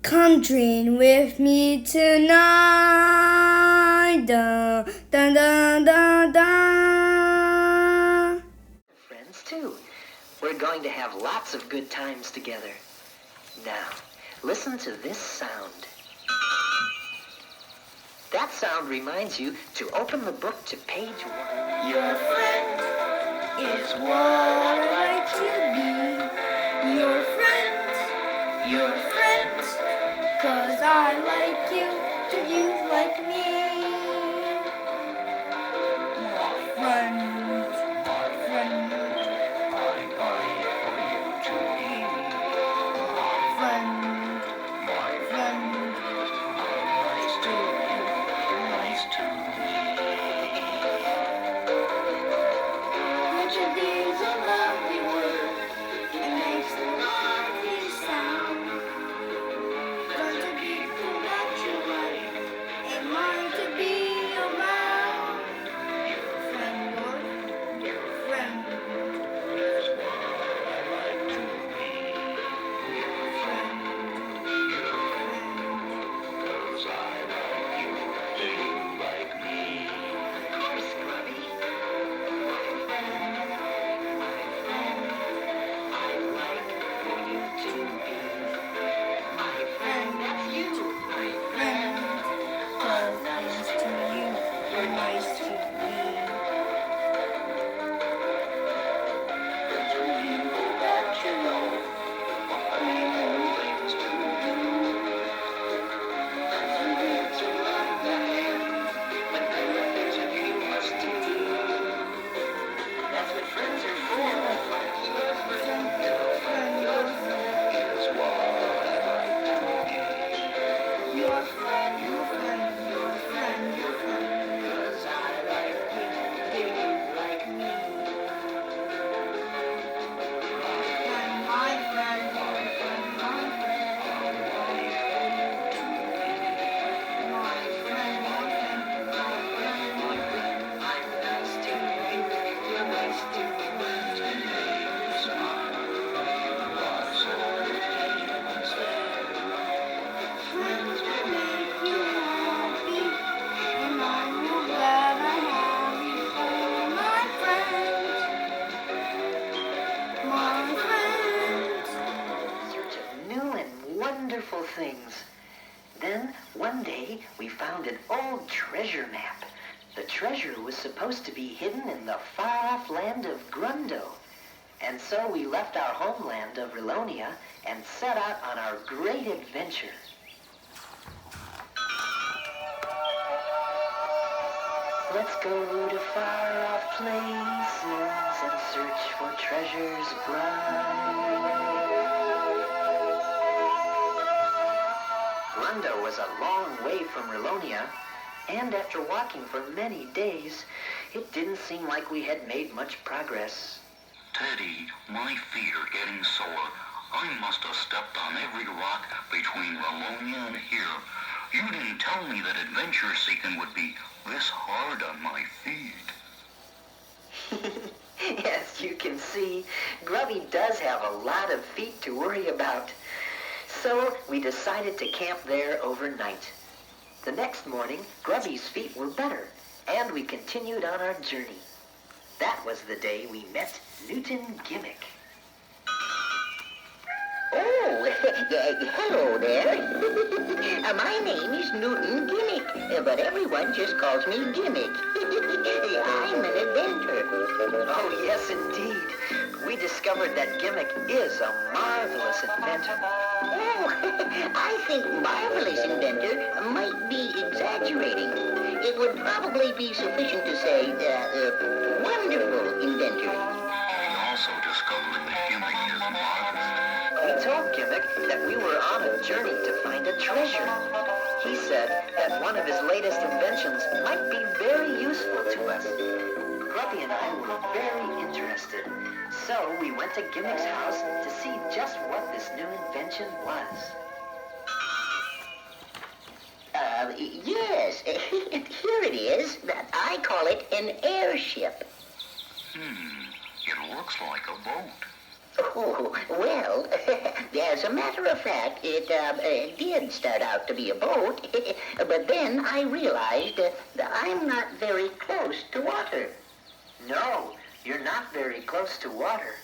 Come dream with me tonight. Da, da, da, da, da. Friends, too. We're going to have lots of good times together. Now, listen to this sound. That sound reminds you to open the book to page 1. Your friend is what I like to be. Your friend, 'cause I like you, and you like me. My friend, my friend, I like you to be. My friend, nice to you, nice to me. Tragedy is a lovely word. It makes a lovely sound. Learn to be people that you like and learn to be around. Your friend is what I like to be. Your friend, 'cause I like you and you like me. Of course, Grubby. I like for you to be my friend. That's you, my friend. 'Cause nice to you, you're nice to me. People that you know, things to do. Things to like that, but there are things that you must do. That's what friends are for. Your friend is what I like to be. Your friend, 'cause I like you, you like me. My friend, I like you to be. My friend, I'm nice to you. You're nice to me. friends will make you happy, and I'm glad I have you for my friend. My friend. Search of new and wonderful things. Then, one day, we found an old treasure map. The treasure was supposed to be hidden in the far-off land of Grundo. And so we left our homeland of Rilonia and set out on our great adventure. Let's go to far-off places and search for treasures bright. Grundo was a long way from Rilonia, and after walking for many days, it didn't seem like we had made much progress. Teddy, my feet are getting sore. I must have stepped on every rock between Rilonia and here. You didn't tell me that adventure seeking would be this hard on my feet. As you can see, Grubby does have a lot of feet to worry about. So we decided to camp there overnight. The next morning, Grubby's feet were better, and we continued on our journey. That was the day we met Newton Gimmick. Oh, hello there. My name is Newton Gimmick, but everyone just calls me Gimmick. I'm an inventor. Oh, yes, indeed. We discovered that Gimmick is a marvelous inventor. Oh, I think marvelous inventor might be exaggerating. It would probably be sufficient to say wonderful inventor. We also discovered that Gimmick is marvelous. We told Gimmick that we were on a journey to find a treasure. He said that one of his latest inventions might be very useful to us. Grubby and I were very interested, so we went to Gimmick's house to see just what this new invention was. Yes, here it is. I call it an airship. It looks like a boat. Oh, well, as a matter of fact, it did start out to be a boat, but then I realized that I'm not very close to water. No, you're not very close to water.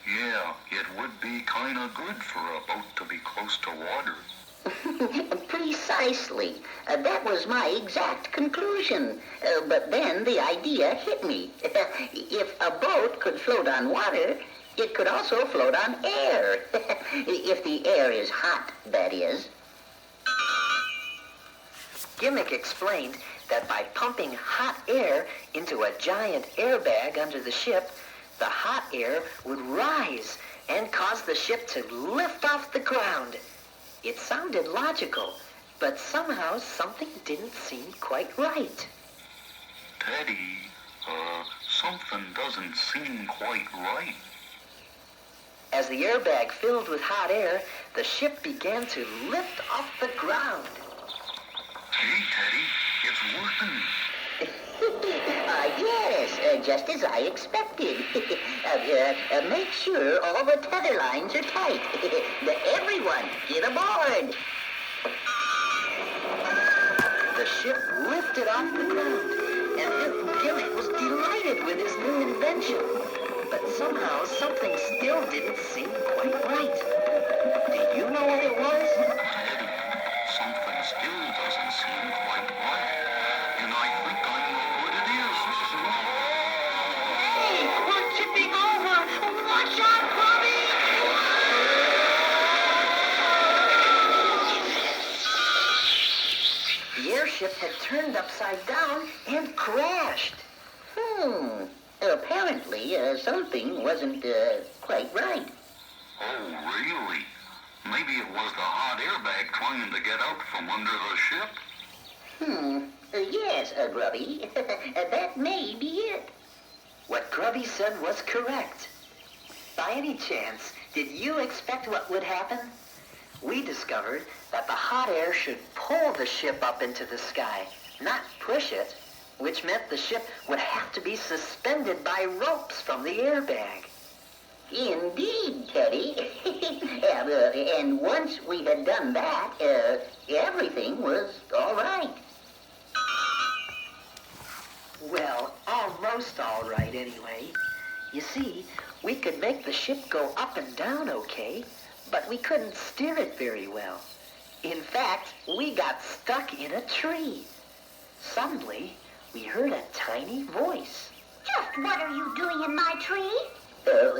Yeah, it would be kind of good for a boat to be close to water. Precisely. That was my exact conclusion. But then the idea hit me. If a boat could float on water, it could also float on air. If the air is hot, that is. Gimmick explained that by pumping hot air into a giant airbag under the ship, the hot air would rise and cause the ship to lift off the ground. It sounded logical, but somehow something didn't seem quite right. Teddy, something doesn't seem quite right. As the airbag filled with hot air, the ship began to lift off the ground. Hey, Teddy, it's working. Yes, just as I expected. Make sure all the tether lines are tight. Everyone, get aboard. The ship lifted off the ground, and Gimmick was delighted with his new invention. But somehow something still didn't seem quite right. Do you know what it was? Teddy, something still doesn't seem quite right. And I think I know what it is. Hey, we're tipping over. Watch out, Bobby! The airship had turned upside down and crashed. Apparently, something wasn't quite right. Oh, really? Maybe it was the hot airbag trying to get out from under the ship? Yes, Grubby. That may be it. What Grubby said was correct. By any chance, did you expect what would happen? We discovered that the hot air should pull the ship up into the sky, not push it, which meant the ship would have to be suspended by ropes from the airbag. Indeed, Teddy. And once we had done that, everything was all right. Well, almost all right anyway. You see, we could make the ship go up and down okay, but we couldn't steer it very well. In fact, we got stuck in a tree. Suddenly, we heard a tiny voice. Just what are you doing in my tree? Who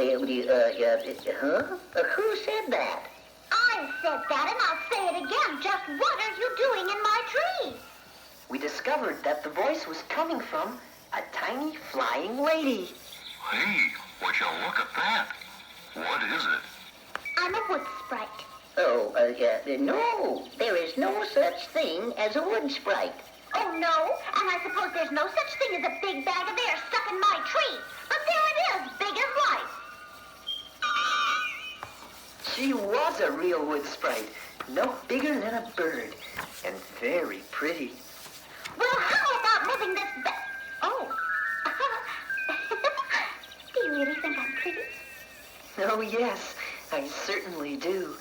said that? I said that and I'll say it again. Just what are you doing in my tree? We discovered that the voice was coming from a tiny flying lady. Hey, would you look at that? What is it? I'm a wood sprite. Oh, no. There is no such thing as a wood sprite. Oh, no? And I suppose there's no such thing as a big bag of air stuck in my tree. But there it is, big as life. She was a real wood sprite, no bigger than a bird, and very pretty. Well, how about moving this Oh. Do you really think I'm pretty? Oh, yes, I certainly do.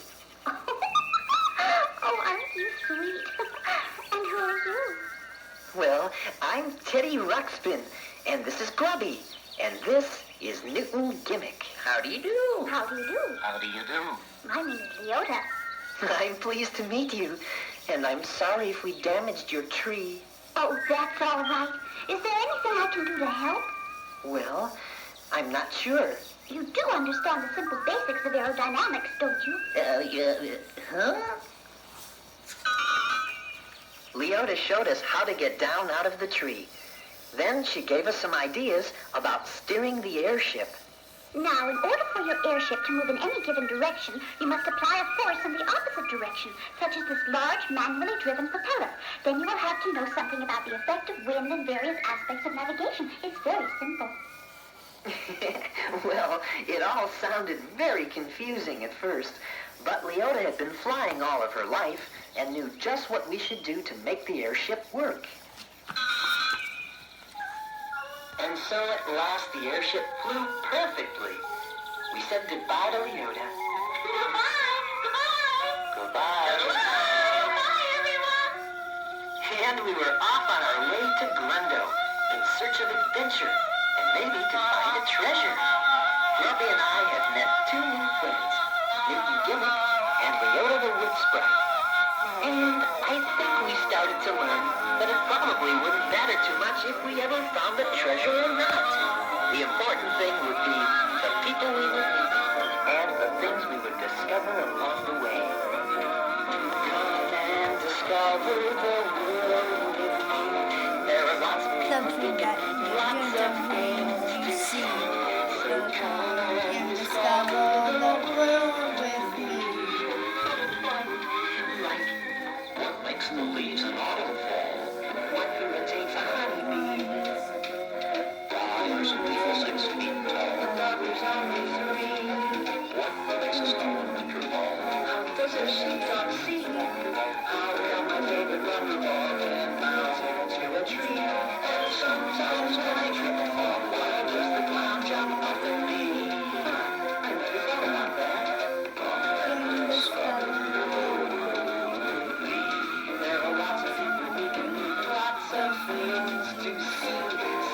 Oh, aren't you sweet? And who are you? Well, I'm Teddy Ruxpin, and this is Grubby, and this is Newton Gimmick. How do you do? How do you do? How do you do? My name is Leota. I'm pleased to meet you, and I'm sorry if we damaged your tree. Oh, that's all right. Is there anything I can do to help? Well, I'm not sure. You do understand the simple basics of aerodynamics, don't you? Huh? Leota showed us how to get down out of the tree. Then she gave us some ideas about steering the airship. Now, in order for your airship to move in any given direction, you must apply a force in the opposite direction, such as this large, manually driven propeller. Then you will have to know something about the effect of wind and various aspects of navigation. It's very simple. Well, it all sounded very confusing at first, but Leota had been flying all of her life and knew just what we should do to make the airship work. And so at last the airship flew perfectly. we said goodbye to Leota. Goodbye. Goodbye. Goodbye, everyone. And we were off on our way to Grundo in search of adventure and maybe to find a treasure. Grumpy and I had met two new friends, Nicky Gimmick and Leota the Wood Sprite. And I think we started to learn that it probably wouldn't matter too much if we ever found the treasure or not. The important thing would be the people we would meet and the things we would discover along the way. Come and discover the world with me. There are lots of people Something that lots of things you see. so come and Discover the world with me. Like, what makes the leaves in autumn fall? what irritates a honeybee. Flowers and people 6 feet tall. Others only 3. What makes a snow in winter fall? Does a sheepdog see? How come my favorite rubber ball can bounce into a tree? Sometimes when I trip and fall, why does the clown jump up at me? I never thought about that. There are lots of people we can meet, lots of things to see.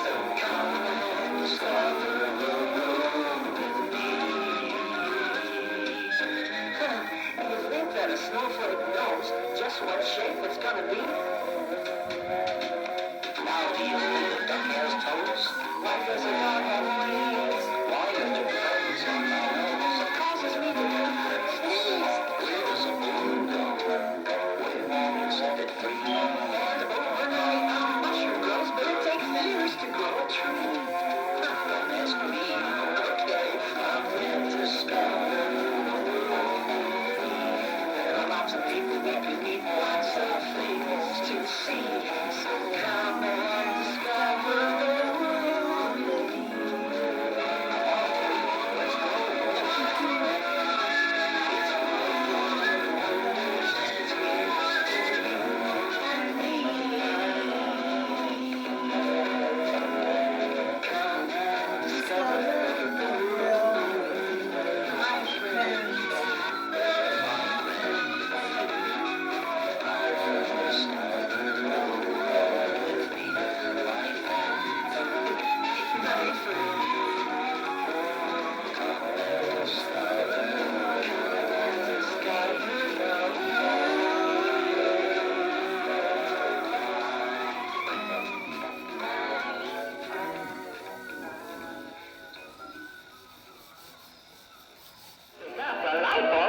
So come and discover the world with me. You think that a snowflake knows just what shape it's gonna be? How do you think a duck has toes? Why does a dog have wings? Why are there buttons on our nose? It causes me to sneeze. Where does a balloon go? Way long and set it free. And overnight a mushroom grows, but it takes years to grow a tree. Don't ask me. Okay, come and discover the world. There are lots of people we can meet, lots of things to see. So come and discover the world with me. Let's go.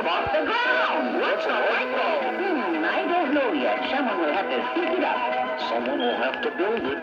Off the ground. What's a light bulb? I don't know yet. Someone will have to pick it up. Someone will have to build it.